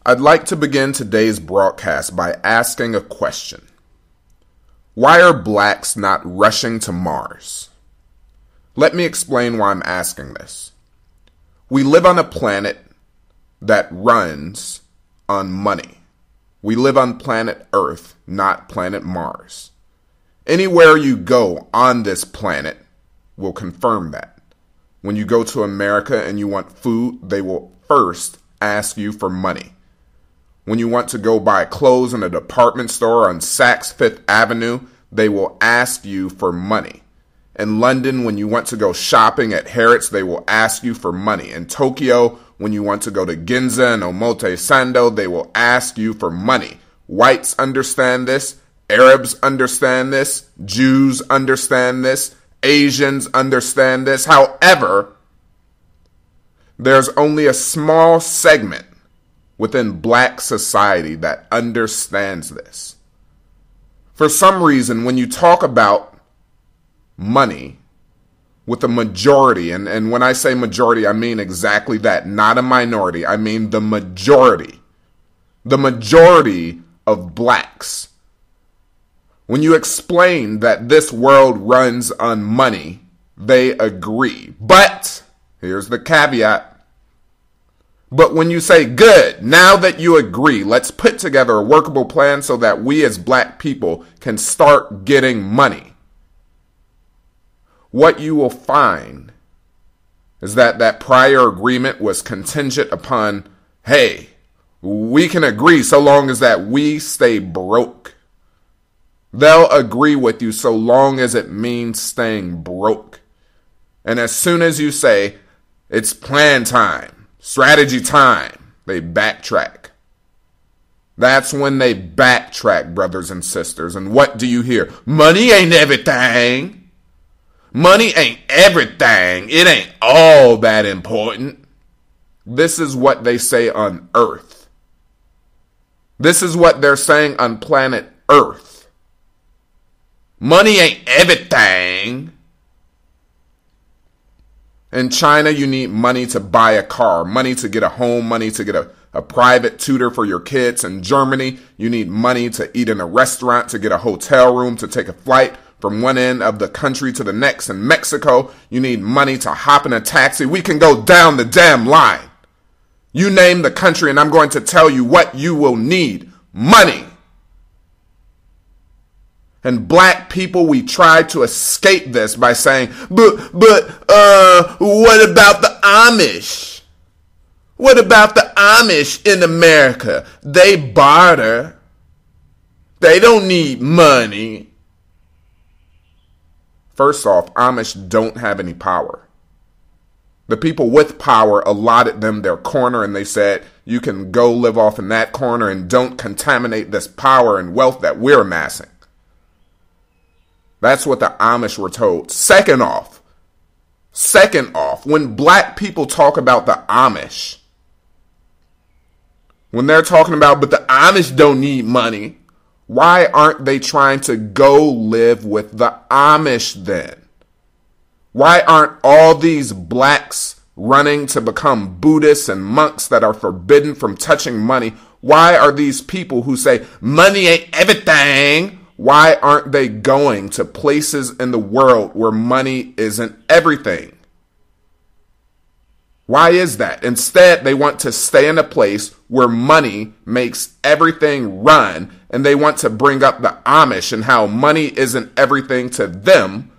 I'd like to begin today's broadcast by asking a question. Why are blacks not rushing to Mars? Let me explain why I'm asking this. We live on a planet that runs on money. We live on planet Earth, not planet Mars. Anywhere you go on this planet will confirm that. When you go to America and you want food, they will first ask you for money. When you want to go buy clothes in a department store on Saks Fifth Avenue, they will ask you for money. In London, when you want to go shopping at Harrods, they will ask you for money. In Tokyo, when you want to go to Ginza and Omotesando, they will ask you for money. Whites understand this. Arabs understand this. Jews understand this. Asians understand this. However, there's only a small segment within black society that understands this. For some reason, when you talk about money with the majority, and when I say majority, I mean exactly that, not a minority. I mean the majority of blacks. When you explain that this world runs on money, they agree. But, here's the caveat. But when you say, good, now that you agree, let's put together a workable plan so that we as black people can start getting money. What you will find is that prior agreement was contingent upon, hey, we can agree so long as that we stay broke. They'll agree with you so long as it means staying broke. And as soon as you say, it's plan time, strategy time, they backtrack. That's when they backtrack, brothers and sisters. And what do you hear? Money ain't everything. Money ain't everything. It ain't all that important. This is what they say on Earth. This is what they're saying on planet Earth. Money ain't everything. In China, you need money to buy a car, money to get a home, money to get a private tutor for your kids. In Germany, you need money to eat in a restaurant, to get a hotel room, to take a flight from one end of the country to the next. In Mexico, you need money to hop in a taxi. We can go down the damn line. You name the country and I'm going to tell you what you will need. Money. And black people, we try to escape this by saying, but what about the Amish? What about the Amish in America? They barter. They don't need money. First off, Amish don't have any power. The people with power allotted them their corner and they said, you can go live off in that corner and don't contaminate this power and wealth that we're amassing. That's what the Amish were told. Second off, when black people talk about the Amish, when they're talking about, but the Amish don't need money, why aren't they trying to go live with the Amish then? Why aren't all these blacks running to become Buddhists and monks that are forbidden from touching money? Why are these people who say money ain't everything? Why aren't they going to places in the world where money isn't everything? Why is that? Instead, they want to stay in a place where money makes everything run, and they want to bring up the Amish and how money isn't everything to them.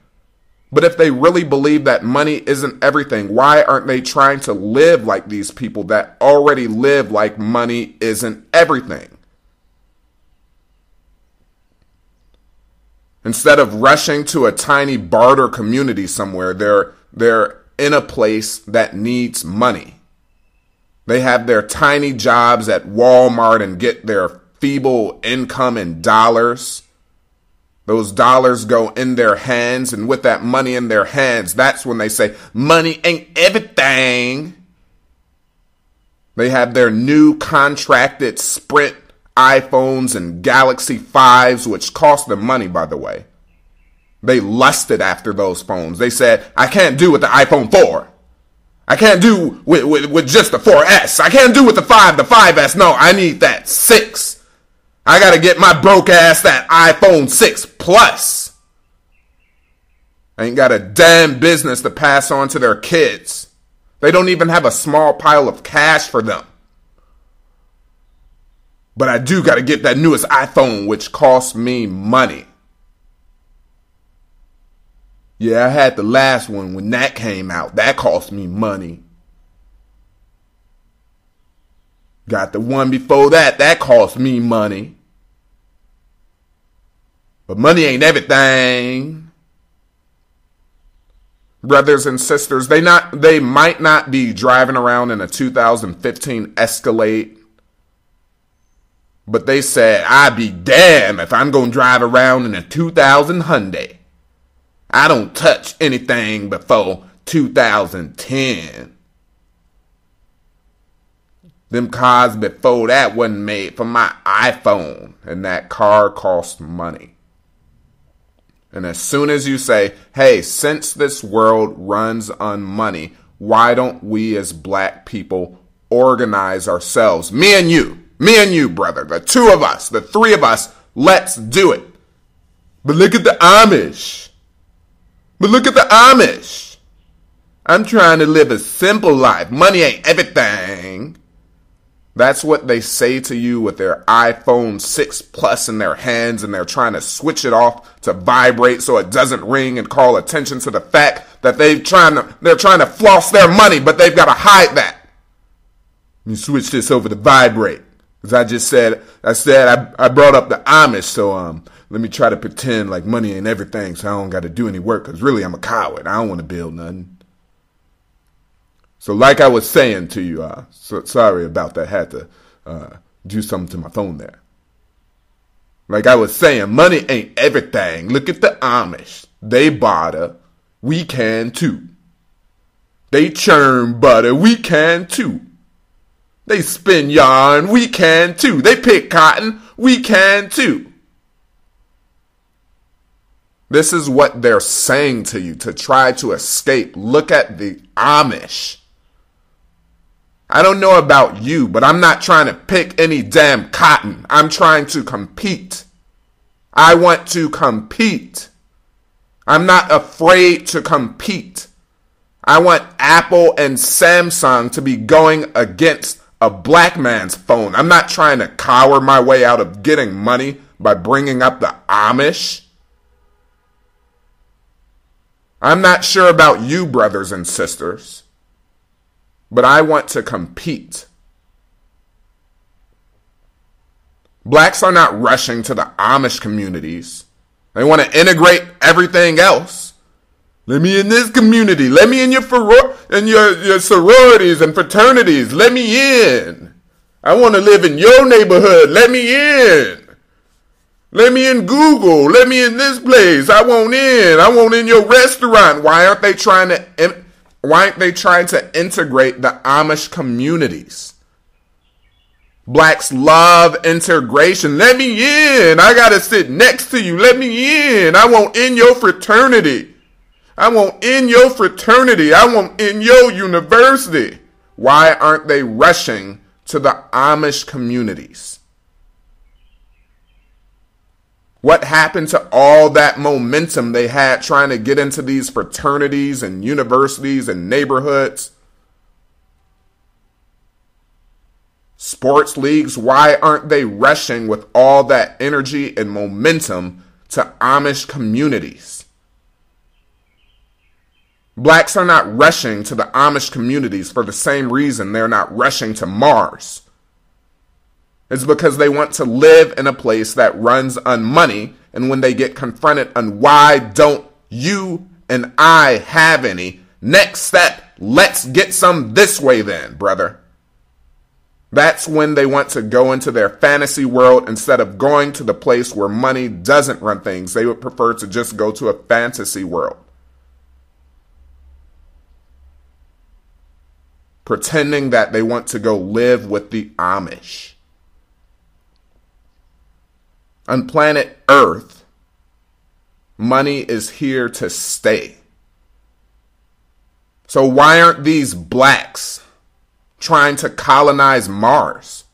But if they really believe that money isn't everything, why aren't they trying to live like these people that already live like money isn't everything? Instead of rushing to a tiny barter community somewhere, they're in a place that needs money. They have their tiny jobs at Walmart and get their feeble income in dollars. Those dollars go in their hands, and with that money in their hands, that's when they say, money ain't everything. They have their new contracted Sprint iPhones and Galaxy 5s, which cost them money, by the way. They lusted after those phones. They said, I can't do with the iPhone 4. I can't do with just the 4S. I can't do with the 5S. No, I need that 6. I got to get my broke ass that iPhone 6 Plus. I ain't got a damn business to pass on to their kids. They don't even have a small pile of cash for them. But I do got to get that newest iPhone, which costs me money. Yeah, I had the last one when that came out. That cost me money. Got the one before that. That cost me money. But money ain't everything. Brothers and sisters, they might not be driving around in a 2015 Escalade. But they said, I'd be damned if I'm going to drive around in a 2000 Hyundai. I don't touch anything before 2010. Them cars before that wasn't made for my iPhone, and that car cost money. And as soon as you say, hey, since this world runs on money, why don't we as black people organize ourselves? Me and you, brother, the two of us, the three of us, let's do it. But look at the Amish. I'm trying to live a simple life. Money ain't everything. That's what they say to you with their iPhone 6 Plus in their hands, and they're trying to switch it off to vibrate so it doesn't ring and call attention to the fact that they're trying to floss their money, but they've got to hide that. You switch this over to vibrate. Because I brought up the Amish, so let me try to pretend like money ain't everything so I don't got to do any work, because really I'm a coward. I don't want to build nothing. So like I was saying to you, sorry about that. I had to do something to my phone there. Like I was saying, money ain't everything. Look at the Amish. They barter. We can too. They churn butter. We can too. They spin yarn. We can too. They pick cotton. We can too. This is what they're saying to you to try to escape. Look at the Amish. I don't know about you, but I'm not trying to pick any damn cotton. I'm trying to compete. I want to compete. I'm not afraid to compete. I want Apple and Samsung to be going against a black man's phone. I'm not trying to cower my way out of getting money by bringing up the Amish. I'm not sure about you, brothers and sisters, but I want to compete. Blacks are not rushing to the Amish communities. They want to integrate everything else. Let me in this community. Let me in your sororities and fraternities. Let me in. I want to live in your neighborhood. Let me in. Let me in Google. Let me in this place. I want in. I want in your restaurant. Why aren't they trying to integrate the Amish communities? Blacks love integration. Let me in. I got to sit next to you. Let me in. I want in your fraternity. I want in your fraternity. I want in your university. Why aren't they rushing to the Amish communities? What happened to all that momentum they had trying to get into these fraternities and universities and neighborhoods? Sports leagues, why aren't they rushing with all that energy and momentum to Amish communities? Blacks are not rushing to the Amish communities for the same reason they're not rushing to Mars. It's because they want to live in a place that runs on money, and when they get confronted on why don't you and I have any, next step, let's get some this way then, brother. That's when they want to go into their fantasy world instead of going to the place where money doesn't run things. They would prefer to just go to a fantasy world, pretending that they want to go live with the Amish. On planet Earth, money is here to stay. So why aren't these blacks trying to colonize Mars?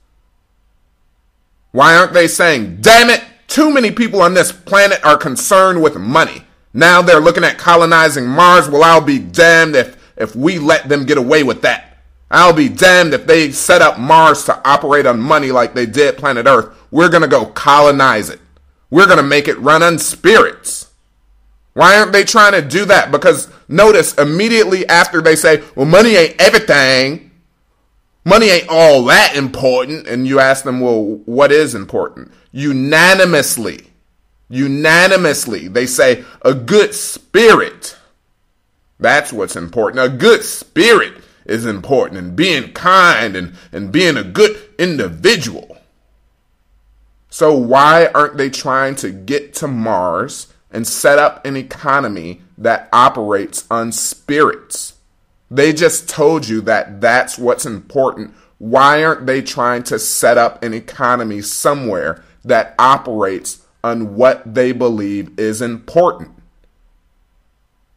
Why aren't they saying, damn it, too many people on this planet are concerned with money. Now they're looking at colonizing Mars. Well, I'll be damned if we let them get away with that. I'll be damned if they set up Mars to operate on money like they did planet Earth. We're going to go colonize it. We're going to make it run on spirits. Why aren't they trying to do that? Because notice immediately after they say, well, money ain't everything. Money ain't all that important. And you ask them, well, what is important? Unanimously, they say a good spirit. That's what's important. A good spirit is important, and being kind and being a good individual. So why aren't they trying to get to Mars and set up an economy that operates on spirits? They just told you that that's what's important. Why aren't they trying to set up an economy somewhere that operates on what they believe is important?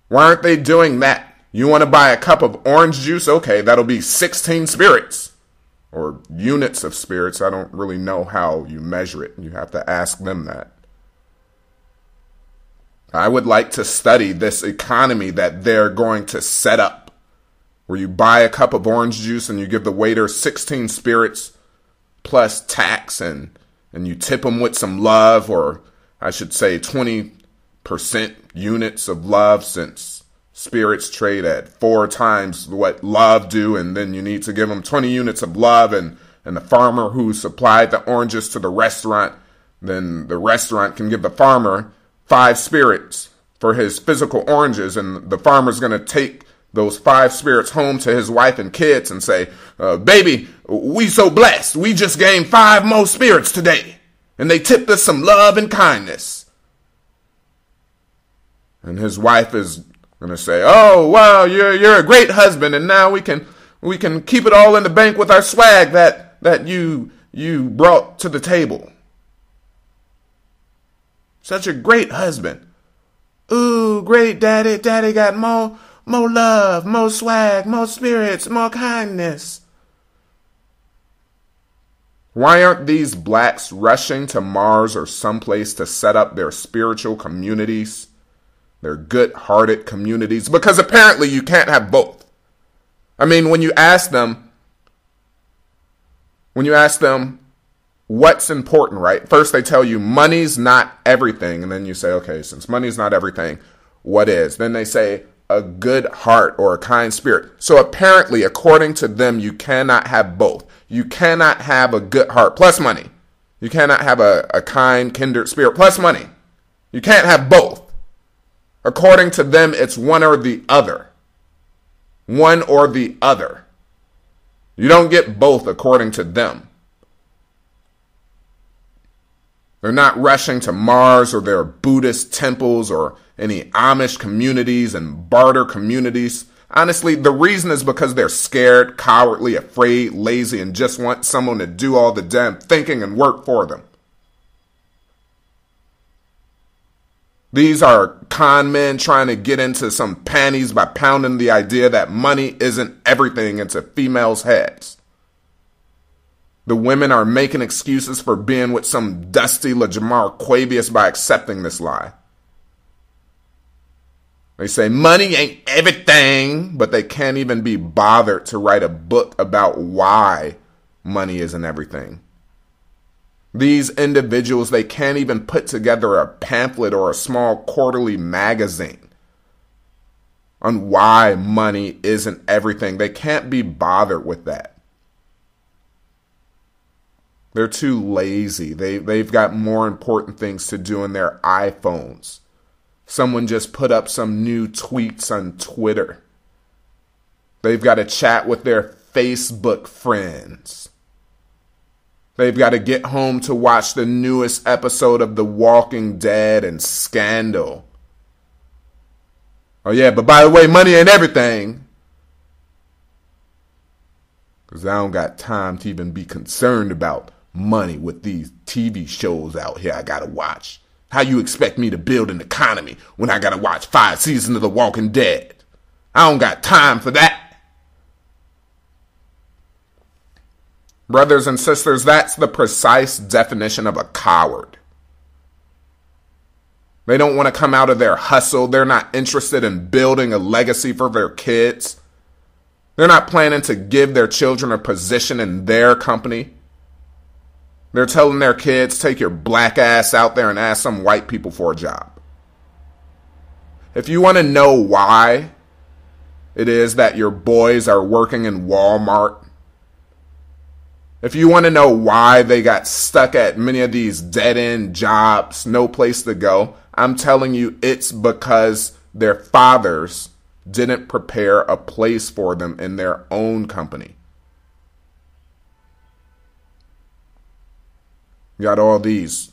Why aren't they doing that? You want to buy a cup of orange juice? Okay, that'll be 16 spirits or units of spirits. I don't really know how you measure it. You have to ask them that. I would like to study this economy that they're going to set up, where you buy a cup of orange juice and you give the waiter 16 spirits plus tax, and you tip them with some love, or I should say 20% units of love, since spirits trade at 4 times what love do, and then you need to give them 20 units of love, and the farmer who supplied the oranges to the restaurant, then the restaurant can give the farmer 5 spirits for his physical oranges, and the farmer's going to take those 5 spirits home to his wife and kids and say, baby, we so blessed. We just gained 5 more spirits today. And they tipped us some love and kindness. And his wife is going to say, oh, wow, you're a great husband. And now we can keep it all in the bank with our swag that you brought to the table. Such a great husband. Ooh, great daddy. Daddy got more love, more swag, more spirits, more kindness. Why aren't these blacks rushing to Mars or someplace to set up their spiritual communities, their good-hearted communities? Because apparently you can't have both. I mean, when you ask them what's important, right? First they tell you money's not everything. And then you say, okay, since money's not everything, what is? Then they say a good heart or a kind spirit. So apparently, according to them, you cannot have both. You cannot have a good heart plus money. You cannot have a kind, kindred spirit plus money. You can't have both. According to them, it's one or the other. One or the other. You don't get both according to them. They're not rushing to Mars or their Buddhist temples or any Amish communities and barter communities. Honestly, the reason is because they're scared, cowardly, afraid, lazy, and just want someone to do all the damn thinking and work for them. These are con men trying to get into some panties by pounding the idea that money isn't everything into females' heads. The women are making excuses for being with some dusty LaJamar Quavius by accepting this lie. They say money ain't everything, but they can't even be bothered to write a book about why money isn't everything. These individuals, they can't even put together a pamphlet or a small quarterly magazine on why money isn't everything. They can't be bothered with that. They're too lazy. They've got more important things to do in their iPhones. Someone just put up some new tweets on Twitter. They've got to chat with their Facebook friends. They've got to get home to watch the newest episode of The Walking Dead and Scandal. Oh yeah, but by the way, money ain't everything. Because I don't got time to even be concerned about money with these TV shows out here I gotta watch. How you expect me to build an economy when I gotta watch 5 seasons of The Walking Dead? I don't got time for that. Brothers and sisters, that's the precise definition of a coward. They don't want to come out of their hustle. They're not interested in building a legacy for their kids. They're not planning to give their children a position in their company. They're telling their kids, take your black ass out there and ask some white people for a job. If you want to know why it is that your boys are working in Walmart, if you want to know why they got stuck at many of these dead-end jobs, no place to go, I'm telling you it's because their fathers didn't prepare a place for them in their own company. You got all these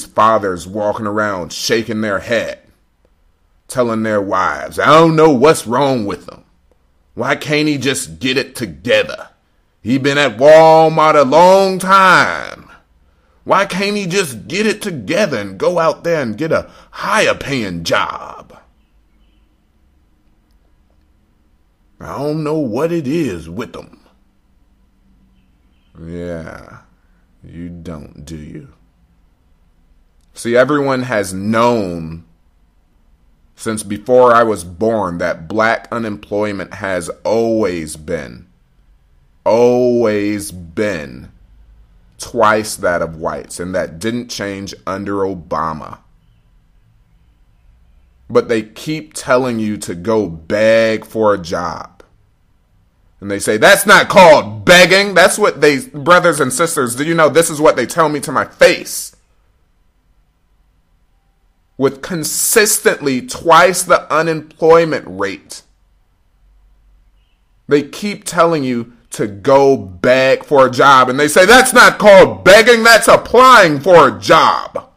fathers walking around shaking their head, telling their wives, I don't know what's wrong with him. Why can't he just get it together? He been at Walmart a long time. Why can't he just get it together and go out there and get a higher paying job? I don't know what it is with him. Yeah, you don't, do you? See, everyone has known since before I was born that black unemployment has always been twice that of whites, and that didn't change under Obama. But they keep telling you to go beg for a job. And they say, that's not called begging. That's what brothers and sisters, do you know this is what they tell me to my face? With consistently twice the unemployment rate, they keep telling you to go beg for a job. And they say, that's not called begging, that's applying for a job.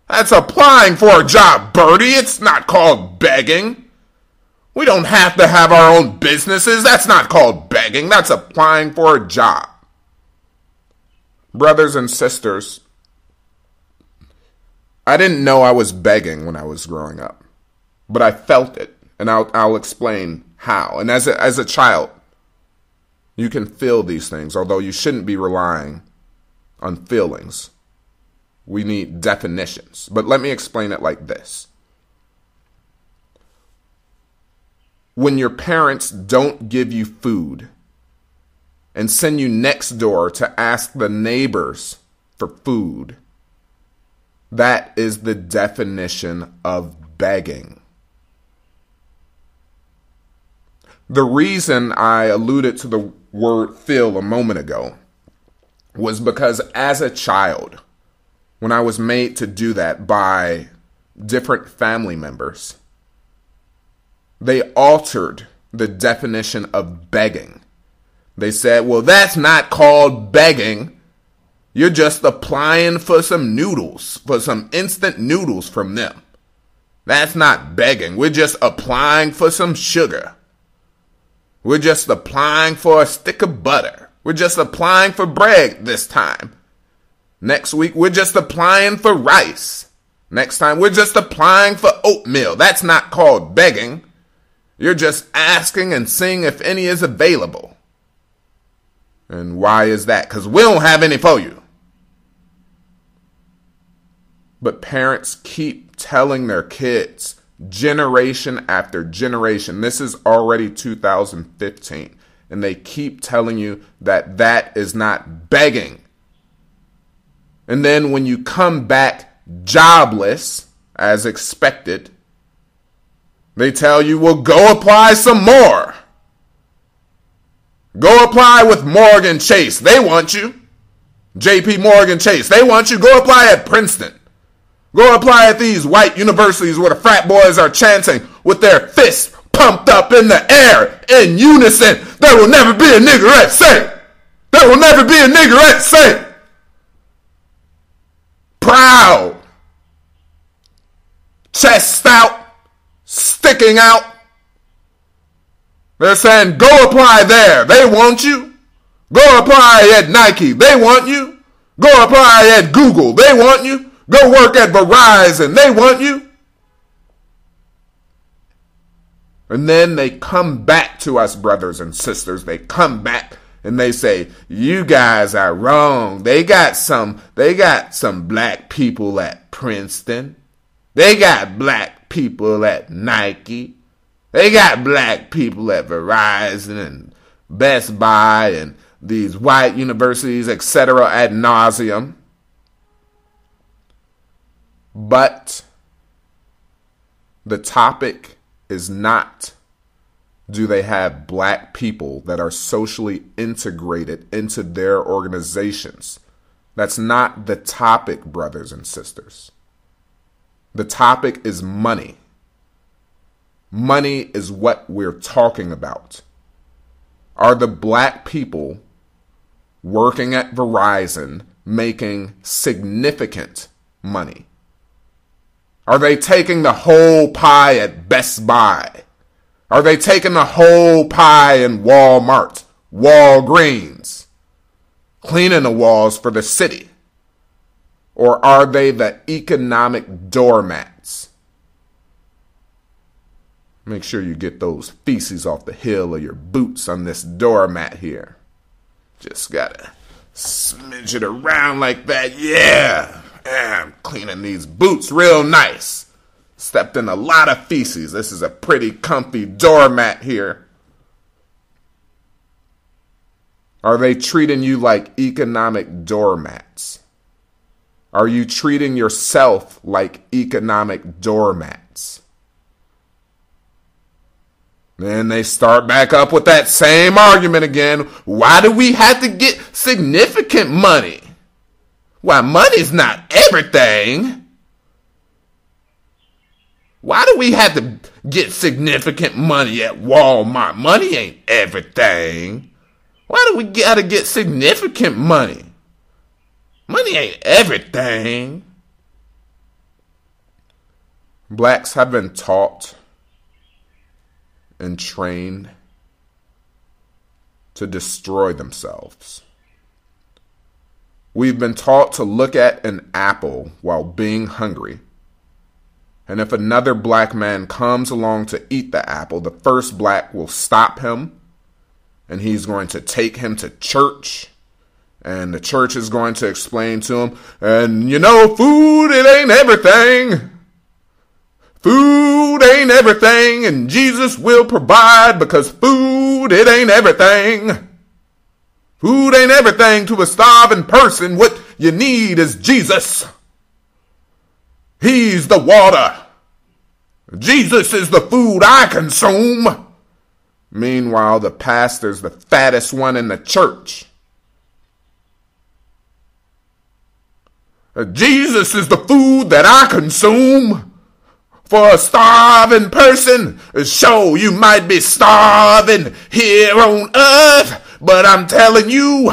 That's applying for a job, Birdy. It's not called begging. We don't have to have our own businesses. That's not called begging. That's applying for a job. Brothers and sisters, I didn't know I was begging when I was growing up, but I felt it, and I'll explain how. And as a child, you can feel these things, although you shouldn't be relying on feelings. We need definitions. But let me explain it like this. When your parents don't give you food and send you next door to ask the neighbors for food, that is the definition of begging. The reason I alluded to the word feel a moment ago was because as a child, when I was made to do that by different family members, they altered the definition of begging. They said, well, that's not called begging. You're just applying for some noodles, for some instant noodles from them. That's not begging. We're just applying for some sugar. We're just applying for a stick of butter. We're just applying for bread this time. Next week, we're just applying for rice. Next time, we're just applying for oatmeal. That's not called begging. You're just asking and seeing if any is available. And why is that? Because we don't have any for you. But parents keep telling their kids, generation after generation, this is already 2015, and they keep telling you that that is not begging. And then when you come back jobless, as expected, they tell you, well, go apply some more. Go apply with Morgan Chase. They want you. JP Morgan Chase. They want you. Go apply at Princeton. Go apply at these white universities where the frat boys are chanting with their fists pumped up in the air in unison. There will never be a niggerette saint. There will never be a niggerette saint. Proud. Chest out. Sticking out. They're saying, go apply there. They want you. Go apply at Nike. They want you. Go apply at Google. They want you. Go work at Verizon. They want you. And then they come back to us, brothers and sisters. They come back and they say, you guys are wrong. They got some black people at Princeton. They got black people at Nike. They got black people at Verizon and Best Buy and these white universities, etc. ad nauseum. But the topic is not, do they have black people that are socially integrated into their organizations? That's not the topic, brothers and sisters. The topic is money. Money is what we're talking about. Are the black people working at Verizon making significant money? Are they taking the whole pie at Best Buy? Are they taking the whole pie in Walmart, Walgreens, cleaning the walls for the city? Or are they the economic doormats? Make sure you get those feces off the heel of your boots on this doormat here. Just gotta smidge it around like that. Yeah, I'm cleaning these boots real nice. Stepped in a lot of feces. This is a pretty comfy doormat here. Are they treating you like economic doormats? Are you treating yourself like economic doormats? Then they start back up with that same argument again. Why do we have to get significant money? Why, money's not everything. Why do we have to get significant money at Walmart? Money ain't everything. Why do we gotta get significant money? Money ain't everything. Blacks have been taught and trained to destroy themselves. We've been taught to look at an apple while being hungry. And if another black man comes along to eat the apple, the first black will stop him, and he's going to take him to church, and the church is going to explain to him, and you know, food, it ain't everything. Food ain't everything, and Jesus will provide, because food, it ain't everything. Food ain't everything to a starving person. What you need is Jesus. He's the water. Jesus is the food I consume. Meanwhile, the pastor's the fattest one in the church. Jesus is the food that I consume. For a starving person, sure, you might be starving here on earth, but I'm telling you,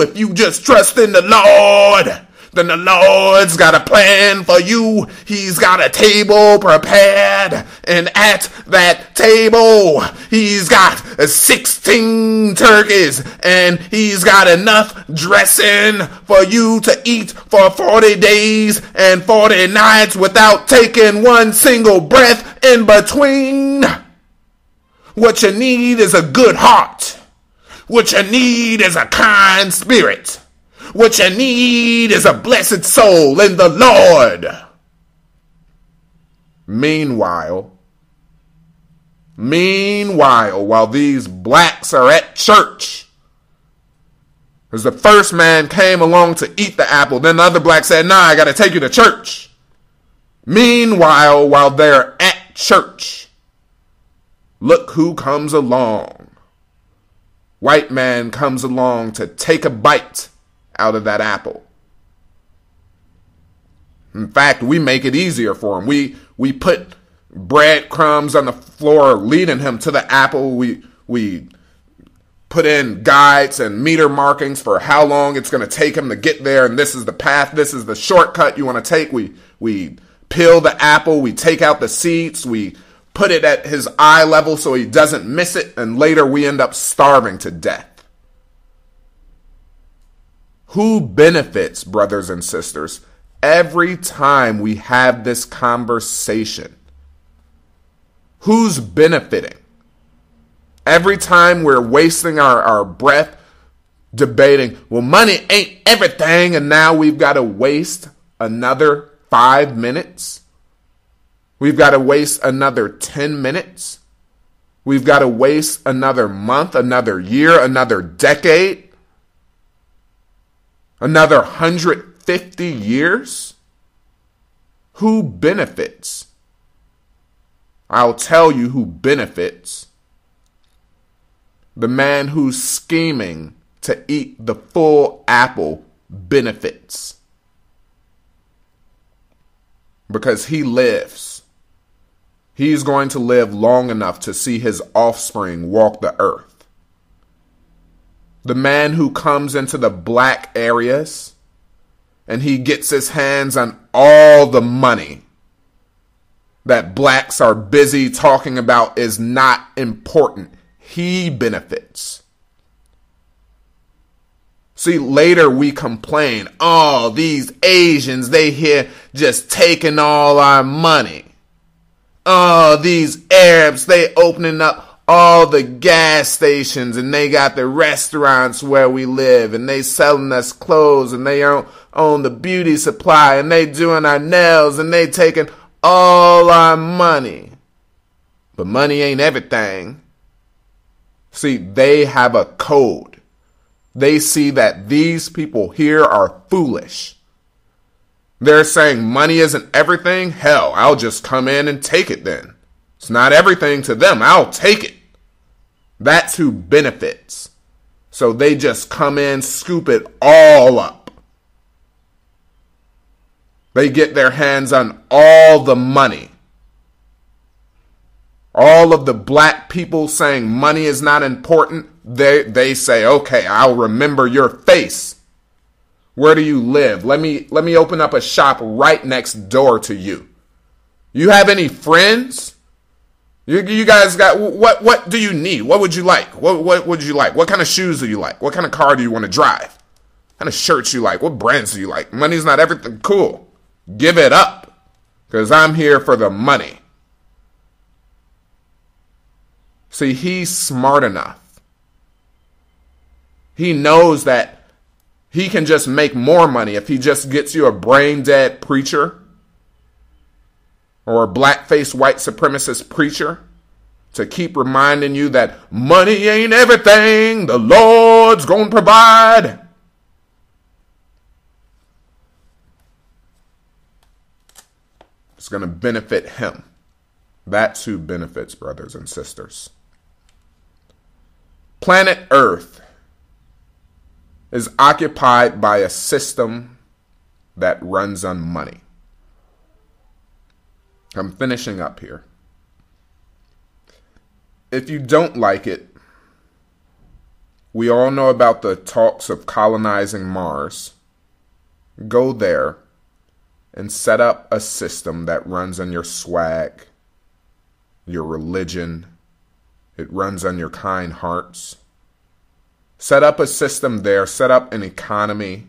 if you just trust in the Lord, then the Lord's got a plan for you. He's got a table prepared, and at that table, he's got 16 turkeys, and he's got enough dressing for you to eat for 40 days and 40 nights without taking one single breath in between. What you need is a good heart. What you need is a kind spirit. What you need is a blessed soul in the Lord. Meanwhile, while these blacks are at church, as the first man came along to eat the apple, then the other black said, nah, I got to take you to church. Meanwhile, while they're at church, look who comes along. White man comes along to take a bite out of that apple. In fact, we make it easier for him. We put breadcrumbs on the floor leading him to the apple. We put in guides and meter markings for how long it's going to take him to get there, and this is the path, this is the shortcut you want to take. We peel the apple, we take out the seeds, we put it at his eye level so he doesn't miss it, and later we end up starving to death. Who benefits, brothers and sisters, every time we have this conversation? Who's benefiting? Every time we're wasting our breath debating, well, money ain't everything, and now we've got to waste another 5 minutes. We've got to waste another 10 minutes. We've got to waste another month, another year, another decade, another 150 years. Who benefits? I'll tell you who benefits. The man who's scheming to eat the full apple benefits. Because he lives. He's going to live long enough to see his offspring walk the earth. The man who comes into the black areas and he gets his hands on all the money that blacks are busy talking about is not important. He benefits. See, later we complain, oh, these Asians, they here just taking all our money. Oh, these Arabs, they opening up all the gas stations and they got the restaurants where we live and they selling us clothes and they own the beauty supply and they doing our nails and they taking all our money. But money ain't everything. See, they have a code. They see that these people here are foolish. They're saying money isn't everything. Hell, I'll just come in and take it then. It's not everything to them. I'll take it. That's who benefits. So they just come in, scoop it all up. They get their hands on all the money. All of the black people saying money is not important, they say, okay, I'll remember your face. Where do you live? Let me open up a shop right next door to you. You have any friends? You guys got, what do you need? What would you like? What would you like? What kind of shoes do you like? What kind of car do you want to drive? What kind of shirts you like? What brands do you like? Money's not everything. Cool. Give it up. Because I'm here for the money. See, he's smart enough. He knows that he can just make more money if he just gets you a brain-dead preacher or a black-faced white supremacist preacher to keep reminding you that money ain't everything, the Lord's gonna provide. It's gonna benefit him. That's who benefits, brothers and sisters. Planet Earth is occupied by a system that runs on money. I'm finishing up here. If you don't like it, we all know about the talks of colonizing Mars. Go there and set up a system that runs on your swag, your religion. It runs on your kind hearts. Set up a system there. Set up an economy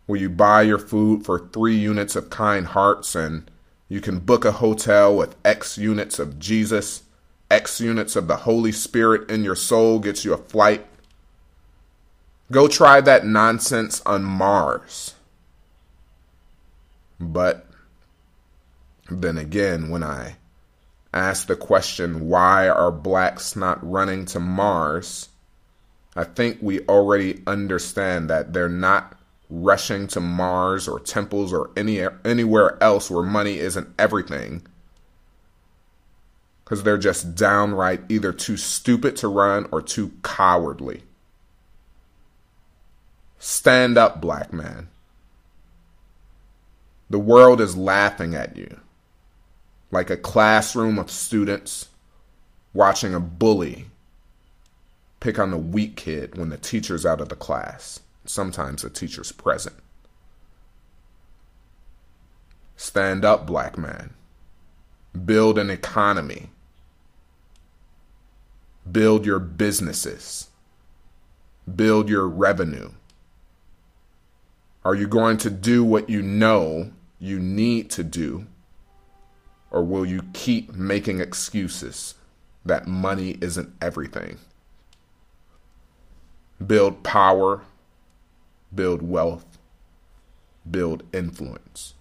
where you buy your food for 3 units of kind hearts and you can book a hotel with X units of Jesus, X units of the Holy Spirit in your soul gets you a flight. Go try that nonsense on Mars. But then again, when I ask the question, why are blacks not running to Mars? I think we already understand that they're not rushing to Mars or temples or anywhere else where money isn't everything. Because they're just downright either too stupid to run or too cowardly. Stand up, black man. The world is laughing at you. Like a classroom of students watching a bully pick on the weak kid when the teacher's out of the class. Sometimes the teacher's present. Stand up, black man. Build an economy. Build your businesses. Build your revenue. Are you going to do what you know you need to do? Or will you keep making excuses that money isn't everything? Build power, build wealth, build influence.